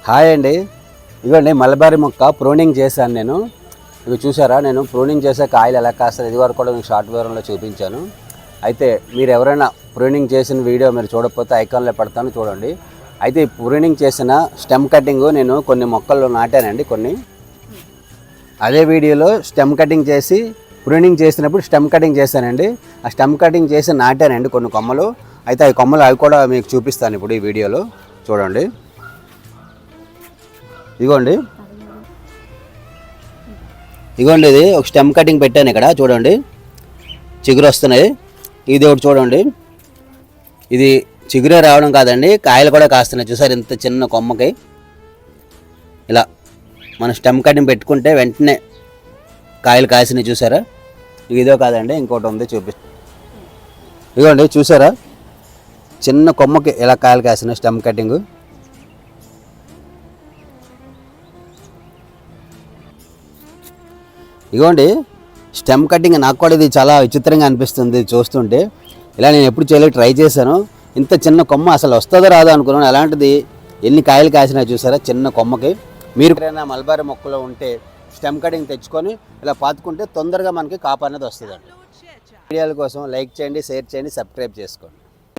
Hi అండి, ఇదిగోండి మలబారీ మొక్క ప్రూనింగ్ చేశాను నేను. ఇవి చూసారా, నేను ప్రూనింగ్ చేసే కాయలు ఎలా కాస్తాను ఇది వరకు కూడా మీకు షార్ట్ వివరంలో చూపించాను. అయితే మీరు ఎవరైనా ప్రూనింగ్ చేసిన వీడియో మీరు చూడకపోతే ఐకాన్లో పెడతాను, చూడండి. అయితే ఈ ప్రూనింగ్ చేసిన స్టెమ్ కటింగ్ నేను కొన్ని మొక్కలు నాటానండి. కొన్ని అదే వీడియోలో స్టెమ్ కటింగ్ చేసి ప్రూనింగ్ చేసినప్పుడు స్టెమ్ కటింగ్ చేశానండి. ఆ స్టెమ్ కటింగ్ చేసి నాటానండి కొన్ని కొమ్మలు. అయితే ఆ కొమ్మలు అవి కూడా మీకు చూపిస్తాను ఇప్పుడు ఈ వీడియోలో, చూడండి. ఇదిగోండి ఇది ఒక స్టెమ్ కటింగ్ పెట్టాను ఇక్కడ, చూడండి. చిగురు వస్తున్నాయి. ఇది ఒకటి చూడండి, ఇది చిగురే రావడం కాదండి, కాయలు కూడా కాస్తున్నాయి. చూసారు, ఇంత చిన్న కొమ్మకి ఇలా మనం స్టెమ్ కటింగ్ పెట్టుకుంటే వెంటనే కాయలు కాసినాయి. చూసారా, ఇదో కాదండి, ఇంకోటి ఉంది చూపిస్తాను. ఇదిగోండి చూసారా, చిన్న కొమ్మకి ఇలా కాయలు కాసినాయి స్టెమ్ కటింగ్. ఇదిగోండి స్టెమ్ కటింగ్. నాకు కూడా ఇది చాలా విచిత్రంగా అనిపిస్తుంది చూస్తుంటే. ఇలా నేను ఎప్పుడు చేయలేక ట్రై చేశాను. ఇంత చిన్న కొమ్మ అసలు వస్తుందో రాదో అనుకున్నాను. అలాంటిది ఎన్ని కాయలు కాసినా చూసారా చిన్న కొమ్మకి. మీరు ఎప్పుడైనా మల్బరీ మొక్కలో ఉంటే స్టెమ్ కటింగ్ తెచ్చుకొని ఇలా పాతుకుంటే తొందరగా మనకి కాపు అనేది వస్తుందండి. వీడియోల కోసం లైక్ చేయండి, షేర్ చేయండి, సబ్స్క్రైబ్ చేసుకోండి.